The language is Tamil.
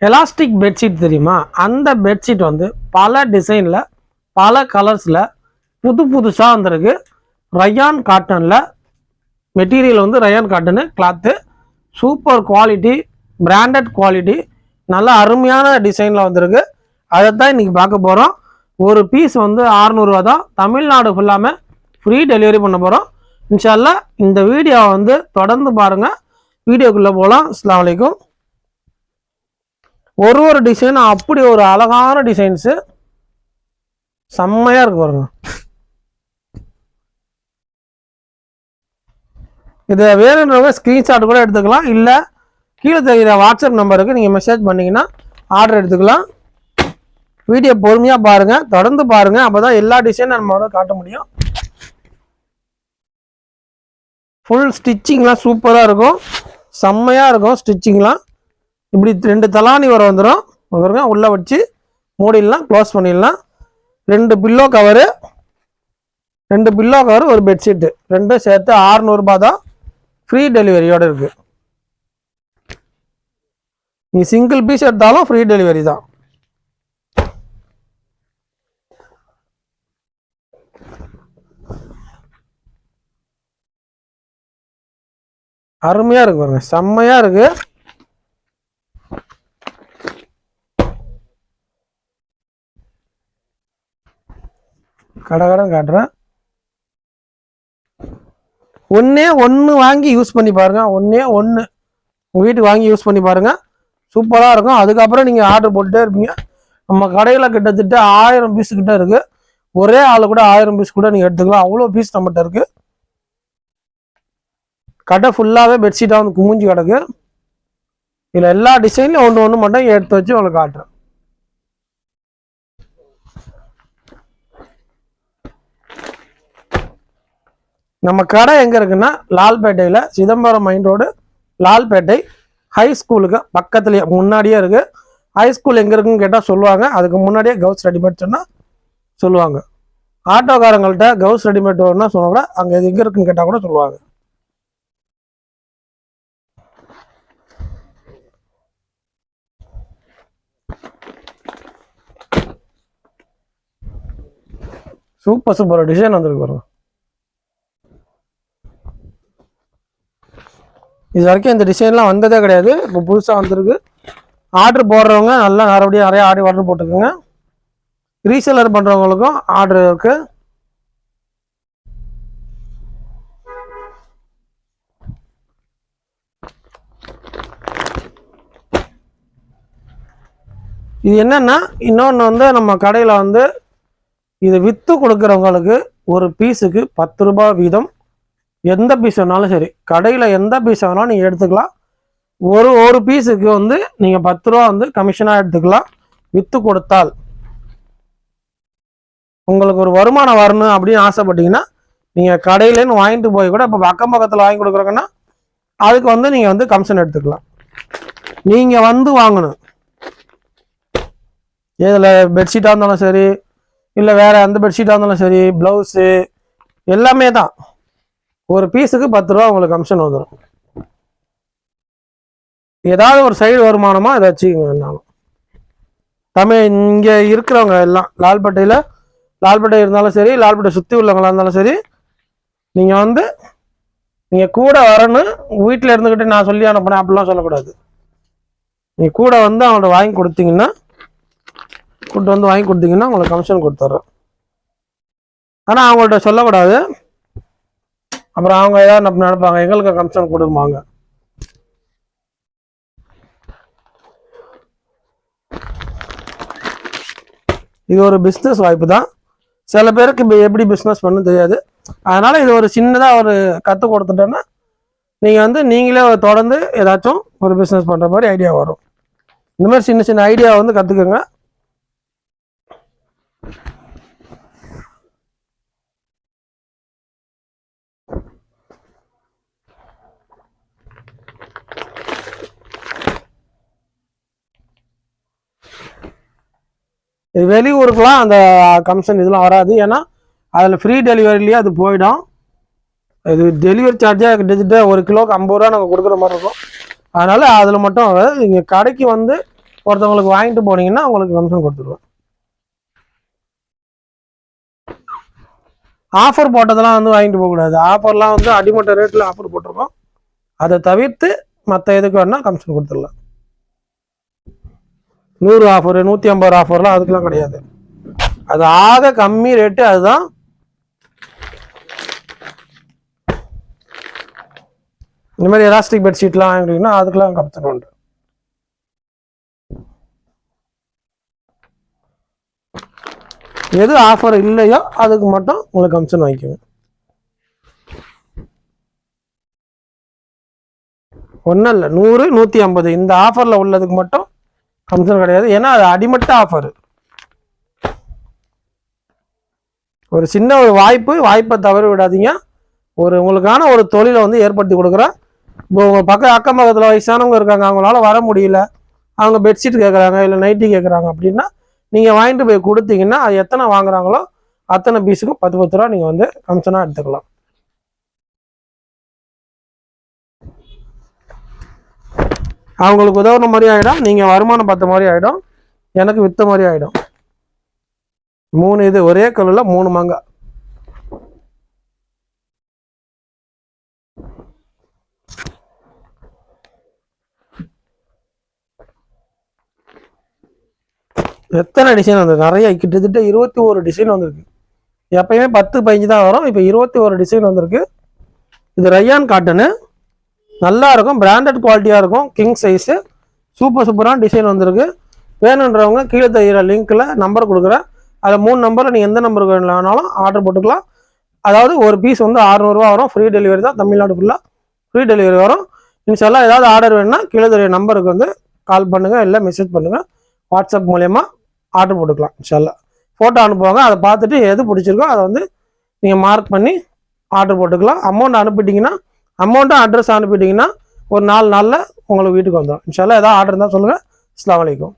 எலாஸ்டிக் பெட்ஷீட் தெரியுமா? அந்த பெட்ஷீட் வந்து பல டிசைனில் பல கலர்ஸில் புதுசாக வந்திருக்கு. ரயான் காட்டனில் மெட்டீரியல் வந்து rayon cotton cloth, super quality, branded quality, நல்ல அருமையான டிசைனில் வந்திருக்கு. அதை தான் இன்றைக்கி பார்க்க போகிறோம். ஒரு பீஸ் வந்து 600 ரூபா தான். தமிழ்நாடு ஃபுல்லாமல் ஃப்ரீ டெலிவரி பண்ண போகிறோம். இன்ஷா அல்லாஹ் இந்த வீடியோவை வந்து தொடர்ந்து பாருங்கள். வீடியோக்குள்ளே போகலாம். அஸ்ஸலாமு அலைக்கும். ஒரு டிசைன் அப்படி ஒரு அழகான டிசைன்ஸு செம்மையாக இருக்கு பாருங்க. இதை வேணுன்றவங்க ஸ்க்ரீன்ஷாட் கூட எடுத்துக்கலாம், இல்லை கீழே தெரிகிற வாட்ஸ்அப் நம்பருக்கு நீங்கள் மெசேஜ் பண்ணிங்கன்னா ஆர்டர் எடுத்துக்கலாம். வீடியோ பொறுமையாக பாருங்கள், தொடர்ந்து பாருங்கள். அப்போ தான் எல்லா டிசைனும் நம்மளோட காட்ட முடியும். ஃபுல் ஸ்டிச்சிங்லாம் சூப்பராக இருக்கும், செம்மையாக இருக்கும் ஸ்டிச்சிங்லாம். இப்படி 2 தலானி வர வந்துடும் பாருங்க. உள்ளே வச்சு மூடிடலாம், க்ளோஸ் பண்ணிடலாம். 2 பில்லோ கவரு, ஒரு பெட்ஷீட்டு, ரெண்டும் சேர்த்து 600 ரூபா தான். ஃப்ரீ டெலிவரியோடு இருக்குது. நீ சிங்கிள் பீஸ் எடுத்தாலும் ஃப்ரீ டெலிவரி தான். அருமையாக இருக்கு பாருங்க, செம்மையாக இருக்கு. கடகடன் காட்டுறேன். ஒன்று வாங்கி யூஸ் பண்ணி பாருங்கள். உங்கள் வீட்டுக்கு வாங்கி யூஸ் பண்ணி பாருங்கள், சூப்பராக இருக்கும். அதுக்கப்புறம் நீங்கள் ஆர்டர் போட்டுகிட்டே இருப்பீங்க. நம்ம கடையில் கிட்டத்தட்ட 1000 பீஸ் கிட்ட இருக்குது. ஒரே ஆள் கூட 1000 பீஸ் கூட நீங்கள் எடுத்துக்கலாம், அவ்வளோ பீஸ் நம்மகிட்ட இருக்குது. கடை ஃபுல்லாகவே பெட்ஷீட்டாக வந்து குமிஞ்சு கிடக்கு. இதில் எல்லா டிசைன்லையும் ஒன்று மட்டும் எடுத்து வச்சு உங்களுக்கு காட்டுறேன். நம்ம கடை எங்கே இருக்குன்னா லால்பேட்டையில், Chidambaram main road, Lalpettai high ஸ்கூலுக்கு பக்கத்துலேயே முன்னாடியே இருக்குது. ஹை ஸ்கூல் எங்கே இருக்குன்னு கேட்டால் சொல்லுவாங்க. அதுக்கு முன்னாடியே கவுஸ் ரெடிமேட் சொன்னால் சொல்லுவாங்க. ஆட்டோக்காரங்கள்ட்ட கவுஸ் ரெடிமேட் வரும்னா சொன்னால் கூட அங்கே இது எங்கே இருக்குன்னு கேட்டால் கூட சொல்லுவாங்க. சூப்பர் டிசைன் வந்துருக்கு பாருங்க. இது வரைக்கும் இந்த டிசைன்லாம் வந்ததே கிடையாது, இப்போ புதுசாக வந்திருக்கு. ஆர்டர் போடுறவங்க நல்லா நிறைய ஆர்டர் போட்டுக்கோங்க. ரீசெல்லர் பண்ணுறவங்களுக்கும் ஆர்டர் இருக்கு. இது என்னன்னா, இன்னொன்று வந்து நம்ம கடையில் வந்து இதை விற்று கொடுக்குறவங்களுக்கு ஒரு பீஸுக்கு 10 ரூபா வீதம். எந்த பீஸ் வேணாலும் சரி, கடையில் எந்த பீஸ் வேணாலும் நீங்கள் எடுத்துக்கலாம். ஒரு பீஸுக்கு வந்து நீங்கள் 10 ரூபா வந்து கமிஷனாக எடுத்துக்கலாம். விற்று கொடுத்தால் உங்களுக்கு ஒரு வருமானம் வரணும் அப்படின்னு ஆசைப்பட்டீங்கன்னா நீங்கள் கடையிலேருந்து வாங்கிட்டு போய் கூட, இப்போ அக்கம் பக்கத்தில் வாங்கி கொடுக்குறாங்கன்னா அதுக்கு வந்து நீங்கள் வந்து கமிஷன் எடுத்துக்கலாம். நீங்கள் வந்து வாங்கணும். இதில் பெட்ஷீட்டாக இருந்தாலும் சரி, இல்லை வேறு எந்த பெட்ஷீட்டாக இருந்தாலும் சரி, ப்ளவுஸு எல்லாமே தான். ஒரு பீஸுக்கு 10 ரூபா உங்களுக்கு கமிஷன் வந்துடும். ஏதாவது ஒரு சைடு வருமானமாக இதை வச்சுக்கோங்க. இங்கே இருக்கிறவங்க எல்லாம் லால்பேட்டை இருந்தாலும் சரி, லால்பேட்டை சுற்றி உள்ளவங்களா இருந்தாலும் சரி, நீங்கள் கூட வரணும். வீட்டில் இருந்துக்கிட்டு நான் சொல்லி அனுப்பினேன் அப்படிலாம் சொல்லக்கூடாது. நீங்கள் கூட வந்து அவங்கள்ட்ட வாங்கி கொடுத்தீங்கன்னா உங்களுக்கு கமிஷன் கொடுத்துட்றேன். ஆனால் அவங்கள்ட்ட சொல்லக்கூடாது, அப்புறம் அவங்க ஏதாவது நினைப்பாங்க எங்களுக்கு கமிஷன் கொடுப்பாங்க. இது ஒரு பிஸ்னஸ் வாய்ப்பு தான். சில பேருக்கு எப்படி பிஸ்னஸ் பண்ண தெரியாது. அதனால இது ஒரு சின்னதாக ஒரு கற்றுக் கொடுத்துட்டோன்னா நீங்கள் வந்து நீங்களே தொடர்ந்து ஏதாச்சும் ஒரு பிஸ்னஸ் பண்ணுற மாதிரி ஐடியா வரும். இந்த மாதிரி சின்ன ஐடியா வந்து கற்றுக்குங்க. இது வெளியூருக்குலாம் அந்த கமிஷன் இதெல்லாம் வராது. ஏன்னா அதில் ஃப்ரீ டெலிவரிலேயே அது போயிடும். இது டெலிவரி சார்ஜாக கிட்டத்தட்ட 1 கிலோக்கு 50 ரூபா நாங்கள் கொடுக்குற மாதிரி இருக்கும். அதனால் அதில் மட்டும் நீங்கள் கடைக்கு வந்து ஒருத்தவங்களுக்கு வாங்கிட்டு போனீங்கன்னா உங்களுக்கு கமிஷன் கொடுத்துருவேன். ஆஃபர் போட்டதெல்லாம் வந்து வாங்கிட்டு போகக்கூடாது. ஆஃபர்லாம் வந்து அடிமட்ட ரேட்டில் ஆஃபர் போட்டிருக்கோம். அதை தவிர்த்து மற்ற எதுக்கு வேணால் கமிஷன் கொடுத்துடலாம். 100 ஆஃபர் 150 ஆஃபர்லாம் அதுக்கெல்லாம் கிடையாது. அது ஆக கம்மி ரேட்டு. அதுதான் இந்த மாதிரி எலாஸ்டிக் பெட்ஷீட்லாம் வாங்கிட்டீங்கன்னா அதுக்கெல்லாம் கமிஷன் உண்டு. எது ஆஃபர் இல்லையோ அதுக்கு மட்டும் உங்களுக்கு கமிஷன் வாங்கிக்கோங்க. ஒன்றும் இல்லை, 100 150 இந்த ஆஃபரில் உள்ளதுக்கு மட்டும் கமிஷன் கிடையாது. ஏன்னா அது அடிமட்ட ஆஃபர். ஒரு சின்ன ஒரு வாய்ப்பை தவற விடாதீங்க. உங்களுக்கான ஒரு தொழிலை வந்து ஏற்படுத்தி கொடுக்குறேன். இப்போ உங்கள் அக்கம் பக்கத்தில் வயசானவங்க இருக்காங்க, அவங்களால வர முடியல, அவங்க பெட்ஷீட் கேட்குறாங்க இல்லை நைட்டி கேட்குறாங்க அப்படின்னா நீங்கள் வாங்கிட்டு போய் கொடுத்தீங்கன்னா அது எத்தனை வாங்குறாங்களோ அத்தனை பீஸுக்கும் 10 ரூபா நீங்கள் வந்து கமிஷனாக எடுத்துக்கலாம். அவங்களுக்கு உதவுன மாதிரி ஆகிடும், நீங்கள் வருமானம் பார்த்த மாதிரி ஆகிடும், எனக்கு விற்ற மாதிரி ஆகிடும். 3 இது ஒரே கல்லில் 3 மாங்காய். எத்தனை டிசைன் வந்திருக்கு? நிறைய, கிட்டத்தட்ட 21 டிசைன் வந்திருக்கு. எப்பயுமே 10-15 தான் வரும், இப்போ 21 டிசைன் வந்திருக்கு. இது ரயான் காட்டனு, நல்லா இருக்கும், பிராண்டட் குவாலிட்டியாக இருக்கும், கிங் சைஸு, சூப்பரான டிசைன் வந்திருக்கு. வேணுன்றவங்க கீழே தெரிகிற லிங்க்கில் நம்பர் கொடுக்குறேன். அதில் 3 நம்பரில் நீங்கள் எந்த நம்பருக்கு வேணாலும் ஆர்டர் போட்டுக்கலாம். அதாவது ஒரு பீஸ் வந்து 600 ரூபா வரும். ஃப்ரீ டெலிவரி தான், தமிழ்நாடு ஃபுல்லாக ஃப்ரீ டெலிவரி வரும். இன்ஷால்லா ஏதாவது ஆர்டர் வேணுன்னா கீழே தெரிகிற நம்பருக்கு வந்து கால் பண்ணுங்கள், இல்லை மெசேஜ் பண்ணுங்கள். வாட்ஸ்அப் மூலயமா ஆர்டர் போட்டுக்கலாம். இன்ஷால்லா ஃபோட்டோ அனுப்புவாங்க, அதை பார்த்துட்டு எது பிடிச்சிருக்கோ அதை வந்து நீங்கள் மார்க் பண்ணி ஆர்டர் போட்டுக்கலாம். அமௌண்ட் அனுப்பிட்டிங்கன்னா, அமௌண்ட்டும் அட்ரஸ் அனுப்பிட்டிங்கன்னா ஒரு 4 நாளில் உங்களுக்கு வீட்டுக்கு வந்துடும். இன்ஷால்லா ஏதாவது ஆர்டர் இருந்தால் சொல்லுங்கள். அஸ்ஸலாமு அலைக்கும்.